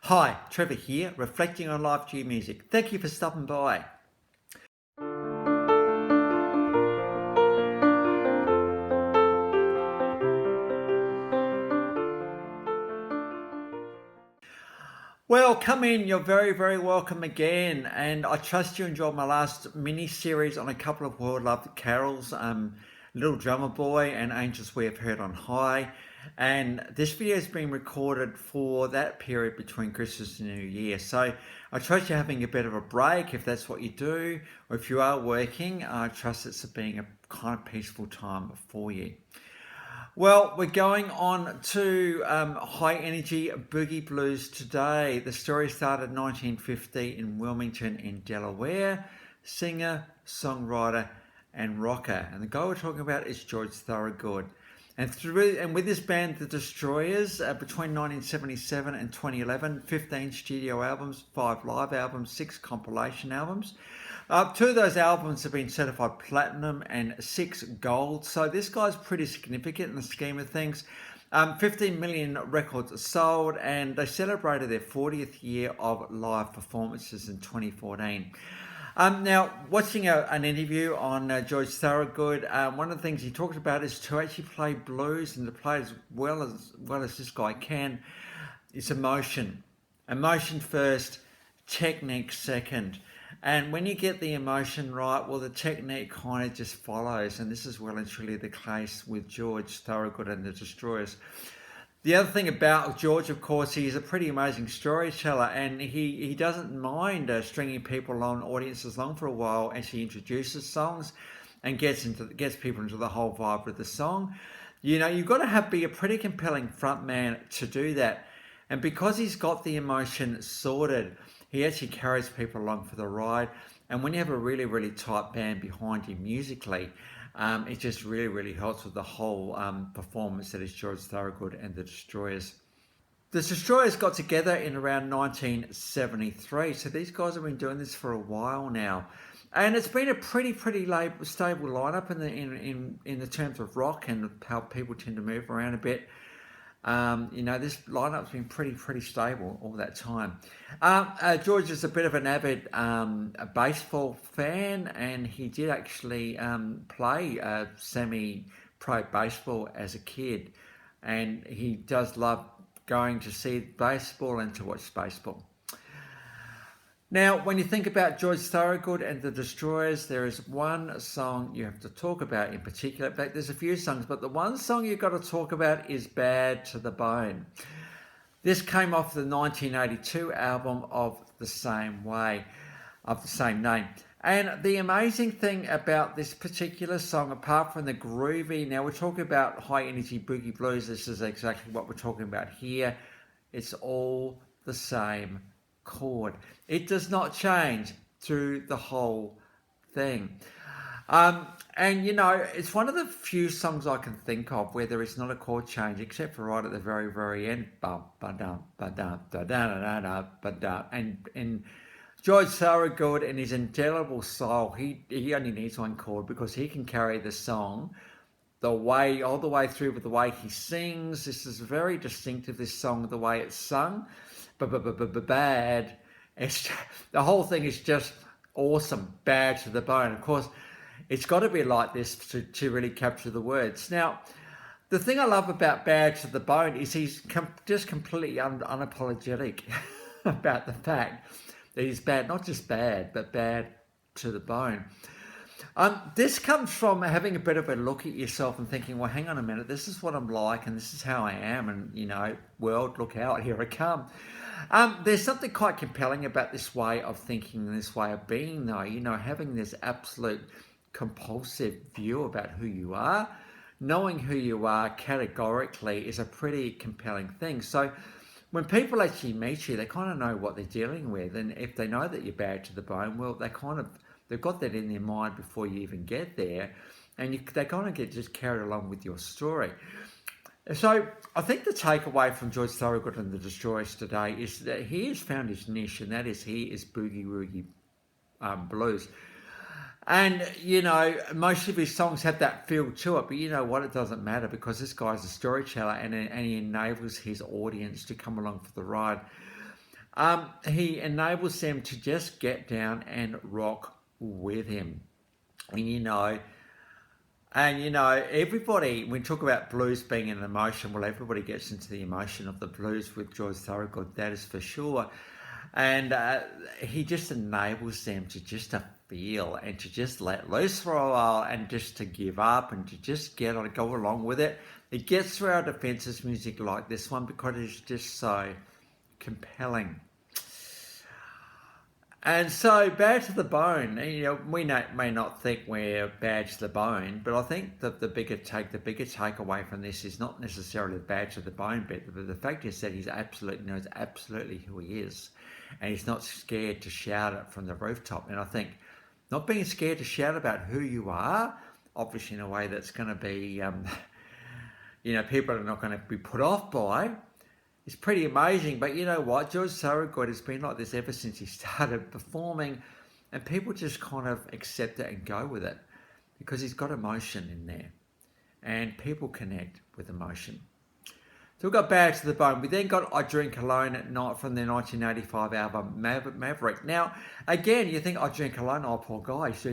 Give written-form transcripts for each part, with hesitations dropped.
Hi, Trevor here, reflecting on live G music. Thank you for stopping by. Well, come in, you're very welcome again, and I trust you enjoyed my last mini-series on a couple of world-loved carols, Little Drummer Boy and Angels We Have Heard on High. And this video has been recorded for that period between Christmas and New Year. So I trust you're having a bit of a break if that's what you do, or if you are working, I trust it's being a kind of peaceful time for you. Well, we're going on to high energy boogie blues today. The story started in 1950 in Wilmington in Delaware. Singer, songwriter, and rocker. And the guy we're talking about is George Thorogood. And with his band, The Destroyers, between 1977 and 2011, 15 studio albums, 5 live albums, 6 compilation albums. 2 of those albums have been certified platinum and 6 gold. So this guy's pretty significant in the scheme of things. 15 million records sold, and they celebrated their 40th year of live performances in 2014. Now, watching an interview on George Thorogood, one of the things he talked about is to actually play blues and to play as well as this guy can. It's emotion. Emotion first, technique second. And when you get the emotion right, well, the technique kind of just follows. And this is well and truly the case with George Thorogood and the Destroyers. The other thing about George, of course, he's a pretty amazing storyteller, and he doesn't mind stringing people along, audiences along for a while as he introduces songs and gets people into the whole vibe of the song. You know, you've got to be a pretty compelling front man to do that. And because he's got the emotion sorted, he actually carries people along for the ride. And when you have a really tight band behind you musically, it just really helps with the whole performance that is George Thorogood and the Destroyers. The Destroyers got together in around 1973, so these guys have been doing this for a while now, and it's been a pretty stable lineup in the terms of rock and how people tend to move around a bit. This lineup's been pretty stable all that time. George is a bit of an avid baseball fan, and he did actually play semi-pro baseball as a kid, and he does love going to see baseball and to watch baseball. Now, when you think about George Thorogood and the Destroyers, there is one song you have to talk about in particular. In fact, there's a few songs, but the one song you've got to talk about is Bad to the Bone. This came off the 1982 album of the same name. And the amazing thing about this particular song, apart from the groovy, now we're talking about high energy boogie blues, this is exactly what we're talking about here. It's all the same chord. It does not change through the whole thing. And it's one of the few songs I can think of where there is not a chord change, except for right at the very end. And George Thorogood, in his indelible soul, he only needs one chord because he can carry the song all the way through with the way he sings. This is very distinctive, this song, the way it's sung. Bad. The whole thing is just awesome, bad to the bone. Of course, it's got to be like this to really capture the words. Now, the thing I love about Bad to the Bone is he's just completely unapologetic about the fact that he's bad, not just bad, but bad to the bone. This comes from having a bit of a look at yourself and thinking, well, hang on a minute, this is what I'm like and this is how I am, and, world, look out, here I come. There's something quite compelling about this way of thinking and this way of being, though, having this absolute compulsive view about who you are. Knowing who you are categorically is a pretty compelling thing. So when people actually meet you, they kind of know what they're dealing with, and if they know that you're bad to the bone, well, they've got that in their mind before you even get there, and they kind of get just carried along with your story. So I think the takeaway from George Thorogood and the Destroyers today is that he has found his niche, and that is he is boogie-woogie blues. And, most of his songs have that feel to it, but you know what? It doesn't matter because this guy's a storyteller and he enables his audience to come along for the ride. He enables them to just get down and rock with him. And everybody, when we talk about blues being an emotion, well, everybody gets into the emotion of the blues with George Thorogood, that is for sure. And he just enables them to feel and to just let loose for a while and just to give up and to just go along with it. It gets through our defenses music like this one because it's just so compelling. And so, Bad to the Bone, we may not think we're bad to the bone, but I think that the bigger takeaway from this is not necessarily the bad to the bone bit, but the fact is that he knows absolutely who he is, and he's not scared to shout it from the rooftop. And I think not being scared to shout about who you are, obviously in a way that's going to be, people are not going to be put off by. It's pretty amazing, but you know what? George Thorogood has been like this ever since he started performing, and people just kind of accept it and go with it because he's got emotion in there, and people connect with emotion. So we got Bad to the Bone. We then got I Drink Alone at Night from their 1985 album Maverick. Now, again, you think I Drink Alone, oh poor guy, he's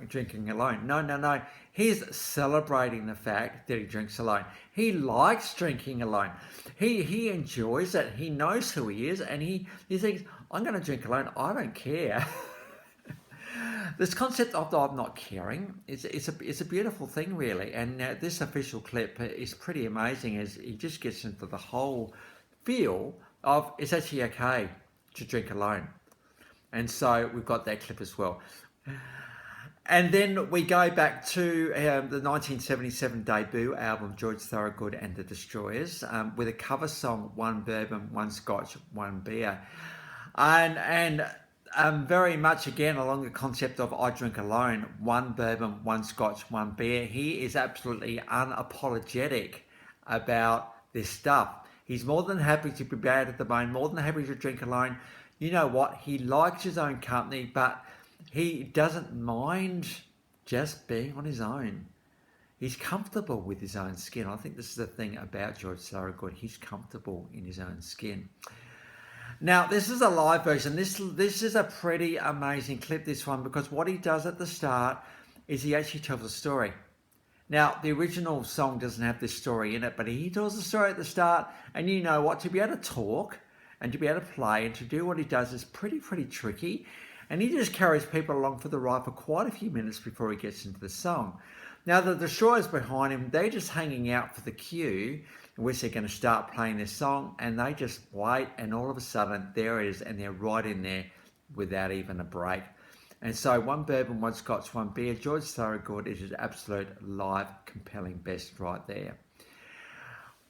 drinking alone. No. He's celebrating the fact that he drinks alone. He likes drinking alone. He enjoys it. He knows who he is, and he thinks, I'm going to drink alone. I don't care. This concept of I'm not caring it's a beautiful thing, really. And this official clip is pretty amazing as he just gets into the whole feel of it's actually okay to drink alone. And so we've got that clip as well. And then we go back to the 1977 debut album, George Thorogood and The Destroyers, with a cover song, One Bourbon, One Scotch, One Beer. And very much again along the concept of I Drink Alone, one bourbon, one scotch, one beer. He is absolutely unapologetic about this stuff. He's more than happy to be bad at the bone, more than happy to drink alone. You know what? He likes his own company, but he doesn't mind just being on his own. He's comfortable with his own skin. I think this is the thing about George Thorogood. He's comfortable in his own skin. Now, this is a live version. This is a pretty amazing clip, this one, because what he does at the start is he actually tells a story. Now, the original song doesn't have this story in it, but he tells the story at the start, and you know what? To be able to talk and to be able to play and to do what he does is pretty tricky, and he just carries people along for the ride for quite a few minutes before he gets into the song. Now, the Destroyers behind him, they're just hanging out for the cue in which they're going to start playing this song, and they just wait, and all of a sudden, there it is, and they're right in there without even a break. And so, one bourbon, one scotch, one beer. George Thorogood is his absolute live, compelling best right there.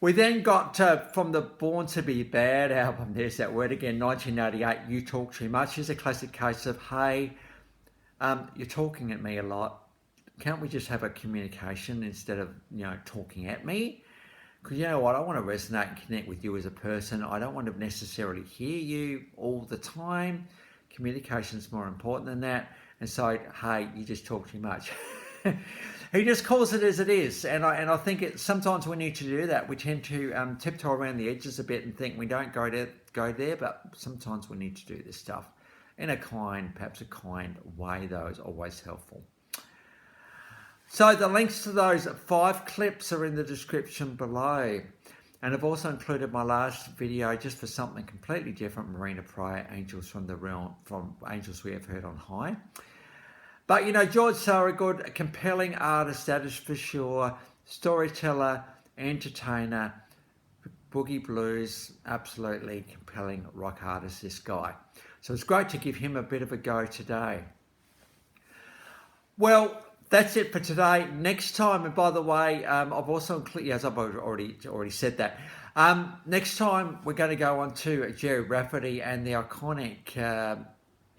We then got from the Born to Be Bad album, there's that word again, 1988, You Talk Too Much. Here's a classic case of, hey, you're talking at me a lot. Can't we just have a communication instead of, talking at me? Because you know what, I want to resonate and connect with you as a person. I don't want to necessarily hear you all the time. Communication's more important than that. And so, hey, you just talk too much. He just calls it as it is. And I think sometimes we need to do that. We tend to tiptoe around the edges a bit and think we don't go there, but sometimes we need to do this stuff in perhaps a kind way, though, is always helpful. So the links to those 5 clips are in the description below. And I've also included my last video just for something completely different, Marina Prior, Angels from the Realm, from Angels We Have Heard on High. But, George Thorogood, a compelling artist, that is for sure. Storyteller, entertainer, boogie blues, absolutely compelling rock artist, this guy. So it's great to give him a bit of a go today. Well, that's it for today. Next time, and by the way, I've also included, as I've already said that, next time we're going to go on to Jerry Rafferty and the iconic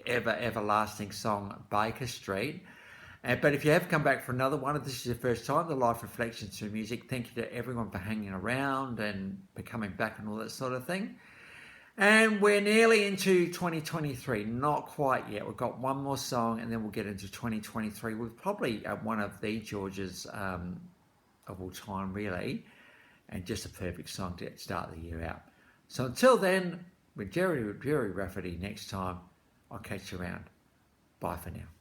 everlasting song Baker Street. But if you have come back for another one, if this is your first time, the Life Reflections through Music, thank you to everyone for hanging around and for coming back and all that sort of thing. And we're nearly into 2023, not quite yet. We've got one more song and then we'll get into 2023 with probably one of the Georges of all time, really, and just a perfect song to start the year out. So until then, with Jerry Rafferty next time. I'll catch you around. Bye for now.